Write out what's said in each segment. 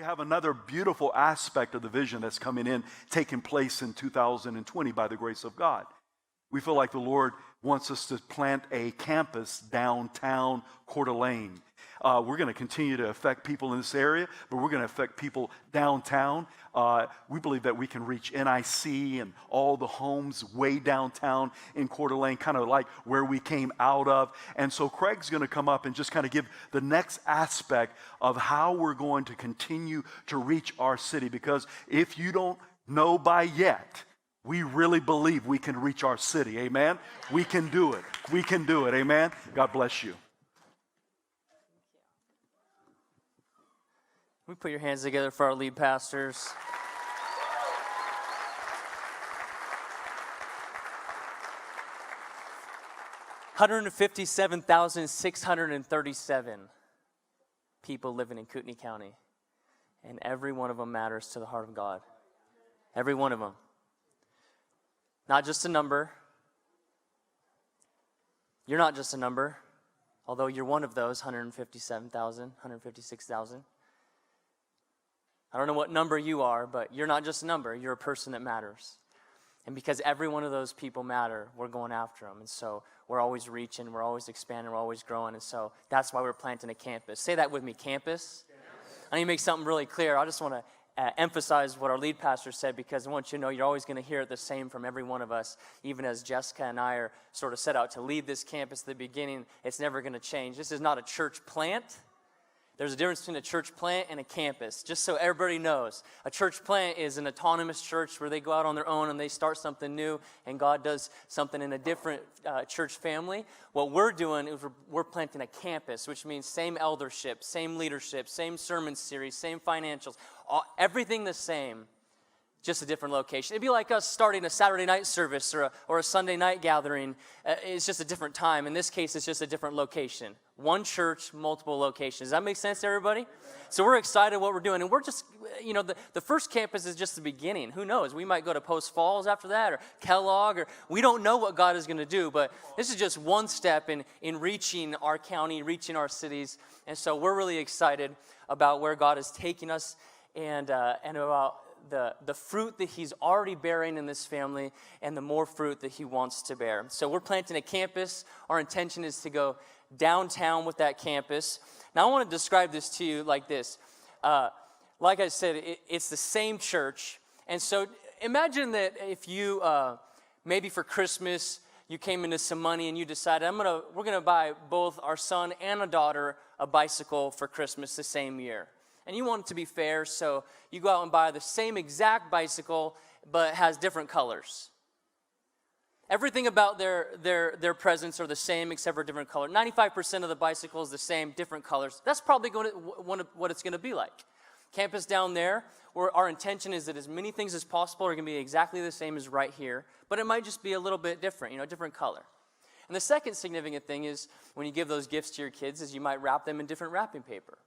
have another beautiful aspect of the vision that's coming in, taking place in 2020 by the grace of God. We feel like the Lord wants us to plant a campus downtown Coeur d'Alene. We're going to continue to affect people in this area, but we're going to affect people downtown. We believe that we can reach NIC and all the homes way downtown in Coeur d'Alene, kind of like where we came out of. And so Craig's going to come up and just kind of give the next aspect of how we're going to continue to reach our city. Because if you don't know by yet, we really believe we can reach our city. Amen? We can do it. We can do it. Amen? God bless you. We put your hands together for our lead pastors. $157,637 people living in Kootenai County, and every one of them matters to the heart of God. Every one of them. Not just a number. You're not just a number, although you're one of those 157,000, 156,000. I don't know what number you are, but you're not just a number. You're a person that matters. And because every one of those people matter, we're going after them. And so we're always reaching, we're always expanding, we're always growing. And so that's why we're planting a campus. Say that with me, campus. I need to make something really clear. I just want to emphasize what our lead pastor said, because I want you to know you're always going to hear it the same from every one of us. Even as Jessica and I are sort of set out to lead this campus at the beginning, it's never going to change. This is not a church plant. There's a difference between a church plant and a campus, just so everybody knows. A church plant is an autonomous church where they go out on their own and they start something new, and God does something in a different church family. What we're doing is we're planting a campus, which means same eldership, same leadership, same sermon series, same financials, everything the same, just a different location. It'd be like us starting a Saturday night service or a Sunday night gathering. It's just a different time. In this case, it's just a different location. One church, multiple locations. Does that make sense to everybody? So we're excited what we're doing. And we're just, the first campus is just the beginning. Who knows? We might go to Post Falls after that, or Kellogg, or we don't know what God is going to do. But this is just one step in reaching our county, reaching our cities. And so we're really excited about where God is taking us and about the fruit that he's already bearing in this family and the more fruit that he wants to bear. So we're planting a campus. Our intention is to go downtown with that campus. Now I want to describe this to you like this. Like I said, it's the same church. And so imagine that if you, maybe for Christmas, you came into some money and you decided, we're going to buy both our son and a daughter a bicycle for Christmas the same year. And you want it to be fair, so you go out and buy the same exact bicycle, but it has different colors. Everything about their presents are the same except for different color. 95% of the bicycle is the same, different colors. That's probably what it's going to be like. Campus down there, where our intention is that as many things as possible are going to be exactly the same as right here, but it might just be a little bit different, different color. And the second significant thing is when you give those gifts to your kids is you might wrap them in different wrapping paper.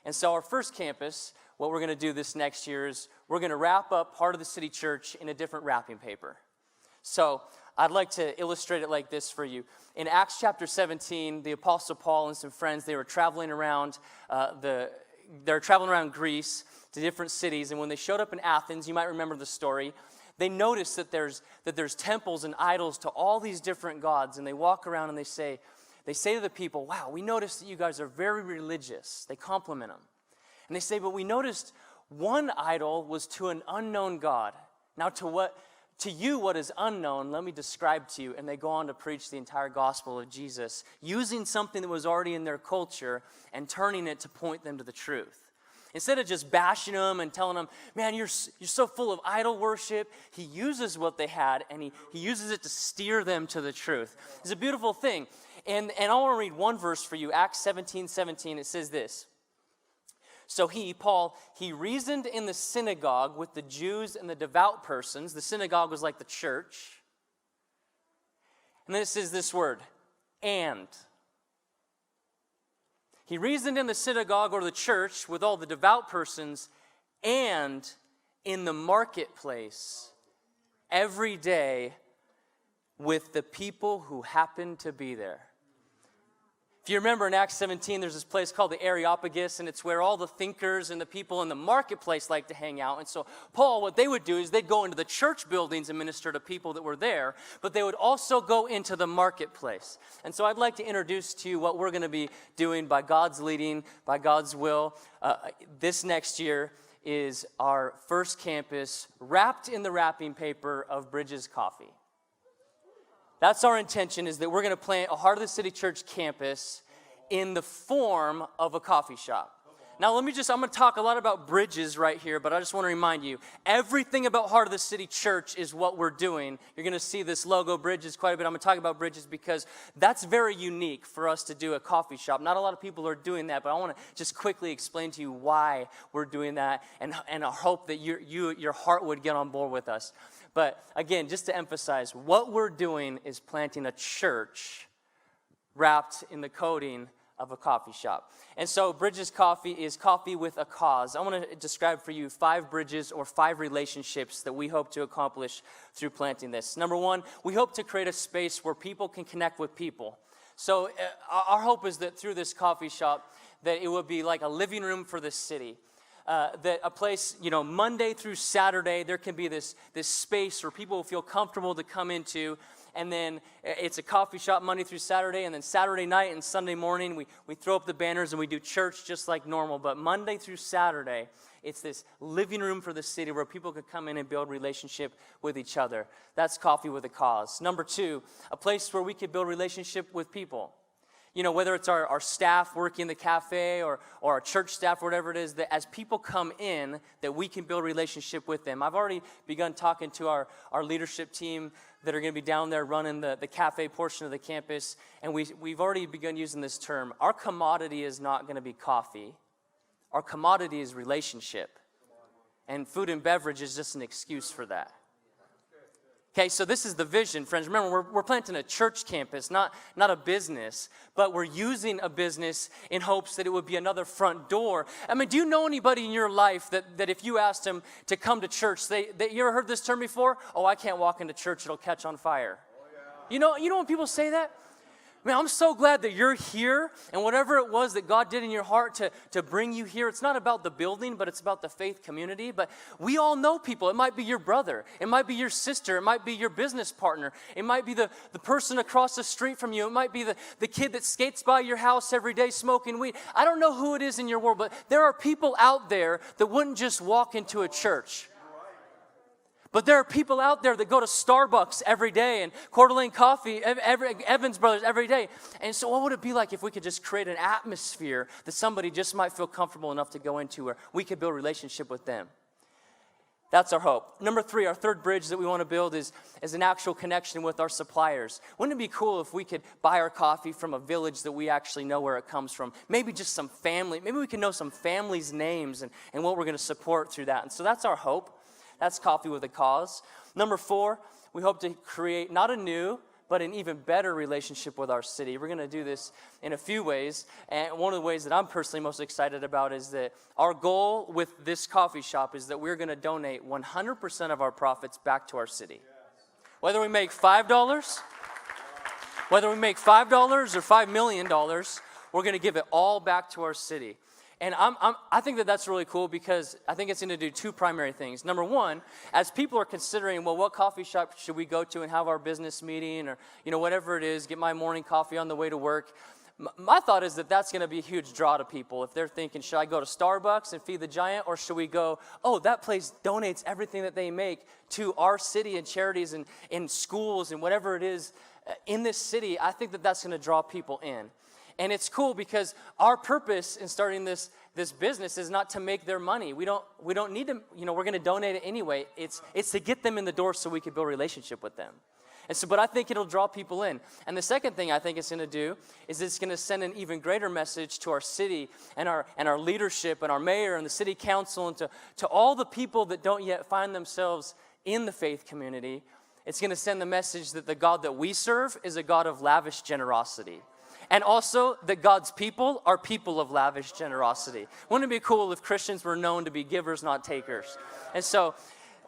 And so our first campus, what we're going to do this next year is we're going to wrap up part of the city church in a different wrapping paper. So I'd like to illustrate it like this for you. In Acts chapter 17, the Apostle Paul and some friends, they were traveling around Greece to different cities. And when they showed up in Athens, you might remember the story, they noticed that there's temples and idols to all these different gods. And they walk around and they say to the people, wow, we noticed that you guys are very religious. They compliment them. And they say, but we noticed one idol was to an unknown God. Now to you what is unknown, let me describe to you. And they go on to preach the entire gospel of Jesus, using something that was already in their culture and turning it to point them to the truth. Instead of just bashing them and telling them, man, you're so full of idol worship, he uses what they had and he uses it to steer them to the truth. It's a beautiful thing. And I want to read one verse for you, Acts 17:17. It says this. So Paul, reasoned in the synagogue with the Jews and the devout persons. The synagogue was like the church. And then it says this word, and. He reasoned in the synagogue or the church with all the devout persons and in the marketplace every day with the people who happened to be there. If you remember in Acts 17, there's this place called the Areopagus, and it's where all the thinkers and the people in the marketplace like to hang out. And so Paul, what they would do is they'd go into the church buildings and minister to people that were there, but they would also go into the marketplace. And so I'd like to introduce to you what we're going to be doing by God's leading, by God's will. This next year is our first campus wrapped in the wrapping paper of Bridges Coffee. That's our intention, is that we're going to plant a Heart of the City Church campus in the form of a coffee shop. Now, I'm going to talk a lot about Bridges right here, but I just want to remind you, everything about Heart of the City Church is what we're doing. You're going to see this logo, Bridges, quite a bit. I'm going to talk about Bridges because that's very unique for us to do a coffee shop. Not a lot of people are doing that, but I want to just quickly explain to you why we're doing that, and I hope that your heart would get on board with us. But again, just to emphasize, what we're doing is planting a church wrapped in the coating of a coffee shop. And so Bridges Coffee is coffee with a cause. I want to describe for you 5 bridges or 5 relationships that we hope to accomplish through planting this. Number 1, we hope to create a space where people can connect with people. So our hope is that through this coffee shop, that it would be like a living room for the city. That a place, Monday through Saturday, there can be this space where people will feel comfortable to come into, and then it's a coffee shop Monday through Saturday, and then Saturday night and Sunday morning, we throw up the banners and we do church just like normal, but Monday through Saturday, it's this living room for the city where people could come in and build relationship with each other. That's coffee with a cause. Number 2, a place where we could build relationship with people. Whether it's our staff working in the cafe or our church staff, whatever it is, that as people come in, that we can build relationship with them. I've already begun talking to our leadership team that are going to be down there running the cafe portion of the campus, and we've already begun using this term. Our commodity is not going to be coffee. Our commodity is relationship. And food and beverage is just an excuse for that. Okay, so this is the vision, friends. Remember, we're planting a church campus, not a business, but we're using a business in hopes that it would be another front door. I mean, do you know anybody in your life that if you asked them to come to church, you ever heard this term before? Oh, I can't walk into church, it'll catch on fire. You know when people say that? Man, I'm so glad that you're here, and whatever it was that God did in your heart to bring you here, it's not about the building, but it's about the faith community. But we all know people. It might be your brother. It might be your sister. It might be your business partner. It might be the person across the street from you. It might be the kid that skates by your house every day smoking weed. I don't know who it is in your world, but there are people out there that wouldn't just walk into a church. But there are people out there that go to Starbucks every day and Coeur d'Alene Coffee, Evans Brothers every day. And so what would it be like if we could just create an atmosphere that somebody just might feel comfortable enough to go into where we could build a relationship with them? That's our hope. Number 3, our third bridge that we want to build is an actual connection with our suppliers. Wouldn't it be cool if we could buy our coffee from a village that we actually know where it comes from? Maybe just some family. Maybe we can know some families' names and what we're going to support through that. And so that's our hope. That's coffee with a cause. Number 4, we hope to create not a new, but an even better relationship with our city. We're going to do this in a few ways. And one of the ways that I'm personally most excited about is that our goal with this coffee shop is that we're going to donate 100% of our profits back to our city. Whether we make $5, or $5 million, we're going to give it all back to our city. And I think that's really cool because I think it's going to do 2 primary things. Number 1, as people are considering, well, what coffee shop should we go to and have our business meeting or, whatever it is, get my morning coffee on the way to work. My thought is that that's going to be a huge draw to people. If they're thinking, should I go to Starbucks and feed the giant, or should we go, oh, that place donates everything that they make to our city and charities and in schools and whatever it is in this city. I think that's going to draw people in. And it's cool because our purpose in starting this business is not to make their money. We don't need to, we're going to donate it anyway. It's to get them in the door so we can build a relationship with them. And so, but I think it'll draw people in. And the second thing I think it's going to do is it's going to send an even greater message to our city and our leadership and our mayor and the city council and to all the people that don't yet find themselves in the faith community. It's going to send the message that the God that we serve is a God of lavish generosity. And also that God's people are people of lavish generosity. Wouldn't it be cool if Christians were known to be givers, not takers? And so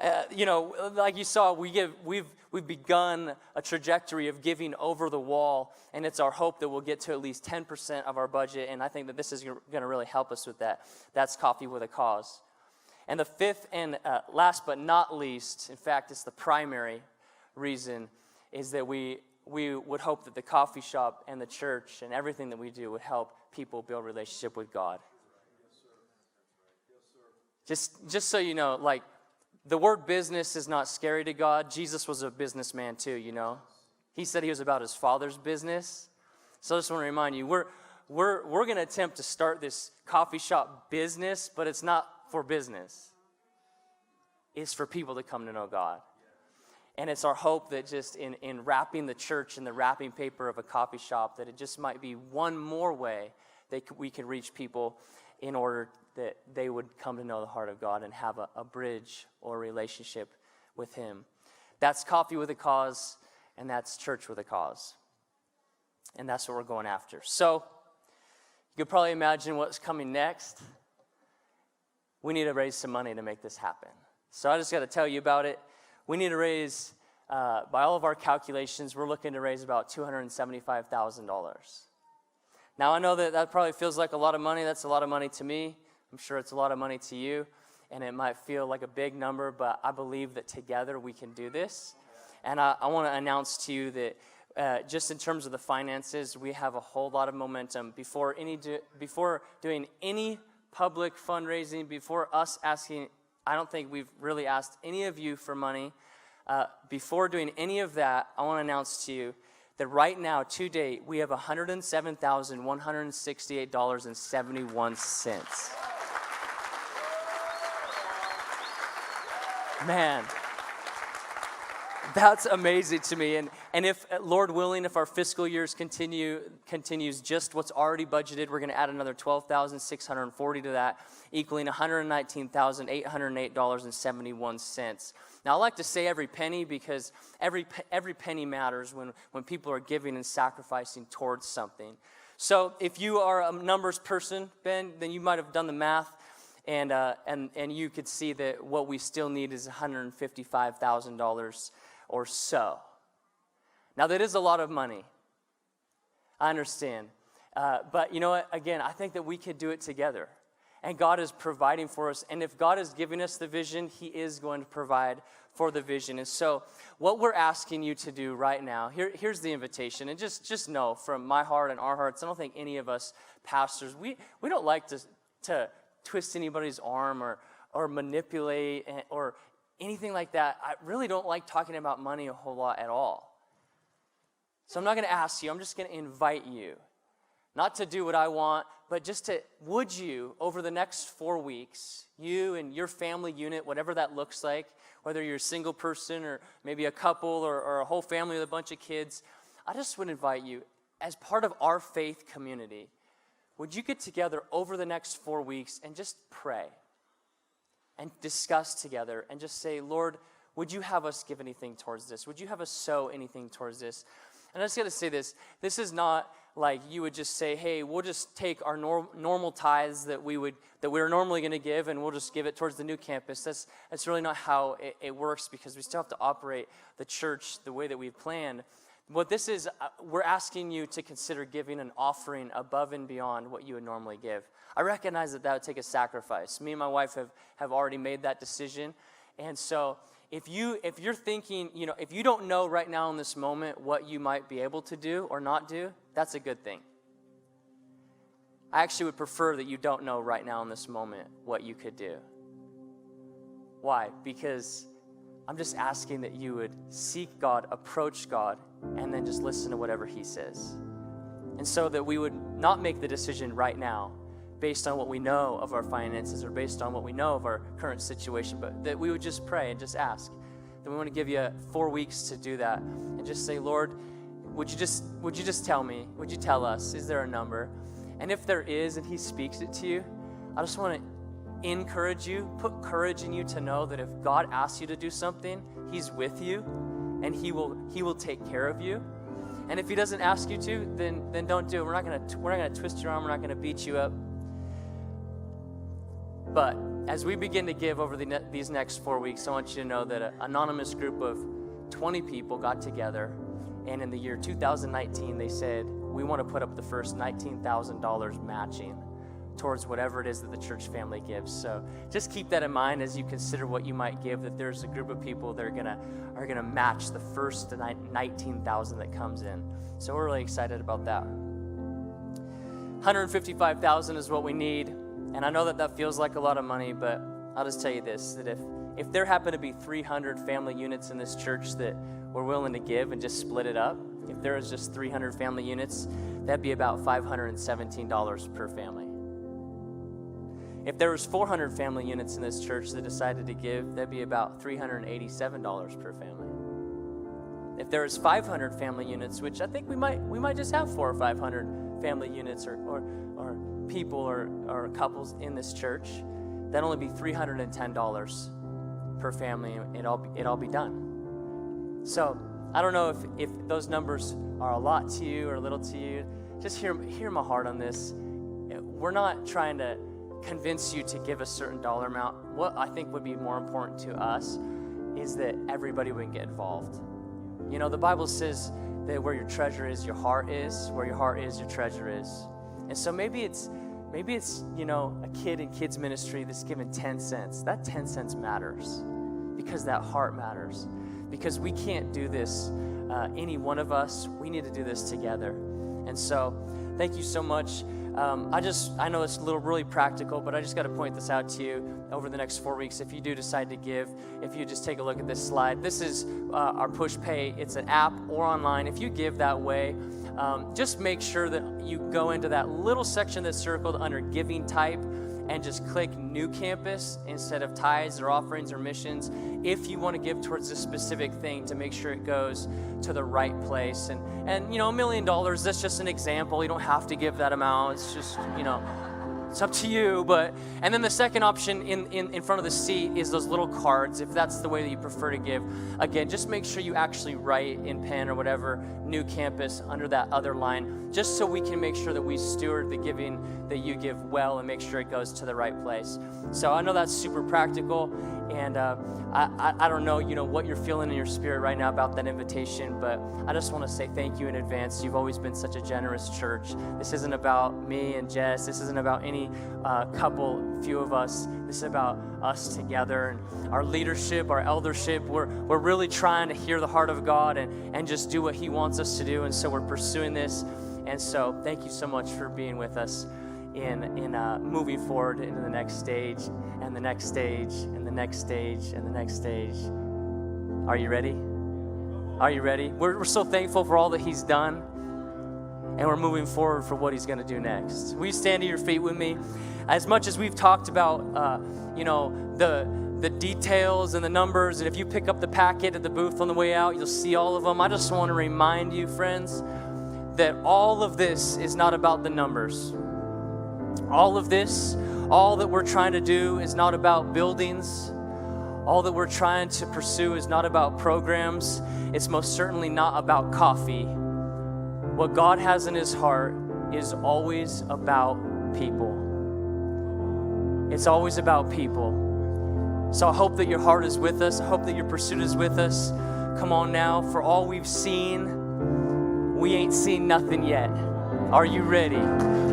Like you saw, we've begun a trajectory of giving over the wall, and it's our hope that we'll get to at least 10% of our budget, and I think that this is going to really help us with that. That's Coffee with a Cause. And the fifth and last but not least, in fact, it's the primary reason, is that we would hope that the coffee shop and the church and everything that we do would help people build a relationship with God. Just so you know, like, the word business is not scary to God. Jesus was a businessman too, you know. He said he was about his Father's business. So I just want to remind you, we're going to attempt to start this coffee shop business, but it's not for business. It's for people to come to know God. And it's our hope that just in wrapping the church in the wrapping paper of a coffee shop, that it just might be one more way that we can reach people in order that they would come to know the heart of God and have a bridge or a relationship with him. That's Coffee with a Cause, and that's Church with a Cause. And that's what we're going after. So, you could probably imagine what's coming next. We need to raise some money to make this happen. So I just got to tell you about it. We need to raise, by all of our calculations, we're looking to raise about $275,000. Now, I know that probably feels like a lot of money. That's a lot of money to me. I'm sure it's a lot of money to you, and it might feel like a big number, but I believe that together we can do this. And I want to announce to you that just in terms of the finances, we have a whole lot of momentum. Before doing any public fundraising, before us asking, I don't think we've really asked any of you for money. Before doing any of that, I want to announce to you that right now, to date, we have $107,168.71. Man, that's amazing to me. And if, Lord willing, if our fiscal years continues just what's already budgeted, we're going to add another $12,640 to that, equaling $119,808.71. Now, I like to say every penny because every penny matters when people are giving and sacrificing towards something. So if you are a numbers person, Ben, then you might have done the math. And you could see that what we still need is $155,000 or so. Now, that is a lot of money. I understand. But you know what? Again, I think that we could do it together. And God is providing for us. And if God is giving us the vision, he is going to provide for the vision. And so what we're asking you to do right now, here's the invitation. And just know from my heart and our hearts, I don't think any of us pastors, we don't like to twist anybody's arm or manipulate or anything like that. I really don't like talking about money a whole lot at all. So I'm not going to ask you. I'm just going to invite you, not to do what I want, but just to, would you, over the next 4 weeks, you and your family unit, whatever that looks like, whether you're a single person or maybe a couple or a whole family with a bunch of kids, I just would invite you, as part of our faith community, would you get together over the next 4 weeks and just pray and discuss together and just say, Lord, would you have us give anything towards this? Would you have us sow anything towards this? And I just got to say this. This is not like you would just say, hey, we'll just take our normal tithes that we're normally going to give and we'll just give it towards the new campus. That's really not how it works, because we still have to operate the church the way that we've planned. What this is, we're asking you to consider giving an offering above and beyond what you would normally give. I recognize that would take a sacrifice. Me and my wife have already made that decision. And so if you're thinking, if you don't know right now in this moment what you might be able to do or not do, that's a good thing. I actually would prefer that you don't know right now in this moment what you could do. Why? Because I'm just asking that you would seek God, approach God, and then just listen to whatever he says. And so that we would not make the decision right now based on what we know of our finances or based on what we know of our current situation, but that we would just pray and just ask. Then we want to give you 4 weeks to do that and just say, Lord, would you just tell me, would you tell us, is there a number? And if there is and he speaks it to you, I just want to encourage you, put courage in you to know that if God asks you to do something, he's with you and he will take care of you. And if he doesn't ask you to, then don't do it. We're not going to twist your arm. We're not going to beat you up. But as we begin to give over these next 4 weeks, I want you to know that an anonymous group of 20 people got together, and in the year 2019, they said, we want to put up the first $19,000 matching towards whatever it is that the church family gives. So just keep that in mind as you consider what you might give, that there's a group of people that are gonna match the first $19,000 that comes in. So we're really excited about that. $155,000 is what we need, and I know that feels like a lot of money, but I'll just tell you this, that if there happen to be 300 family units in this church that we're willing to give and just split it up, if there is just 300 family units, that'd be about $517 per family. If there was 400 family units in this church that decided to give, that'd be about $387 per family. If there was 500 family units, which I think we might just have 400 or 500 family units or people or couples in this church, that'd only be $310 per family, and it'd all be done. So I don't know if those numbers are a lot to you or a little to you. Just hear my heart on this. We're not trying to convince you to give a certain dollar amount. What I think would be more important to us is that everybody would get involved. You know, the Bible says that where your treasure is, your heart is. Where your heart is, your treasure is. And so maybe it's you know, a kid in kids ministry that's given 10 cents. That 10 cents matters because that heart matters. Because we can't do this, any one of us. We need to do this together. And so thank you so much. I know it's really practical, but I just got to point this out to you over the next 4 weeks. If you do decide to give, if you just take a look at this slide, this is our Push Pay. It's an app or online. If you give that way, just make sure that you go into that little section that's circled under Giving Type and just click New Campus instead of tithes or offerings or missions if you want to give towards this specific thing to make sure it goes to the right place. And you know, $1 million, that's just an example. You don't have to give that amount. It's just, you know, it's up to you. And then the second option in front of the seat is those little cards, if that's the way that you prefer to give. Again, just make sure you actually write in pen or whatever, New Campus, under that other line, just so we can make sure that we steward the giving that you give well and make sure it goes to the right place. So I know that's super practical, and I don't know, you know, what you're feeling in your spirit right now about that invitation, but I just want to say thank you in advance. You've always been such a generous church. This isn't about me and Jess. This isn't about any few of us. This is about us together and our leadership, our eldership. We're really trying to hear the heart of God and just do what He wants us to do, and so we're pursuing this. And so thank you so much for being with us in moving forward into the next stage, and the next stage, and the next stage, and the next stage. Are you ready? Are you ready? We're so thankful for all that He's done, and we're moving forward for what He's going to do next. Will you stand to your feet with me? As much as we've talked about, you know, the details and the numbers, and if you pick up the packet at the booth on the way out, you'll see all of them. I just want to remind you, friends, that all of this is not about the numbers. All of this, all that we're trying to do is not about buildings. All that we're trying to pursue is not about programs. It's most certainly not about coffee. What God has in His heart is always about people. It's always about people. So I hope that your heart is with us. I hope that your pursuit is with us. Come on now, for all we've seen, we ain't seen nothing yet. Are you ready?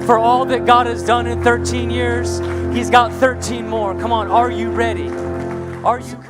For all that God has done in 13 years, He's got 13 more. Come on, are you ready? Are you ready?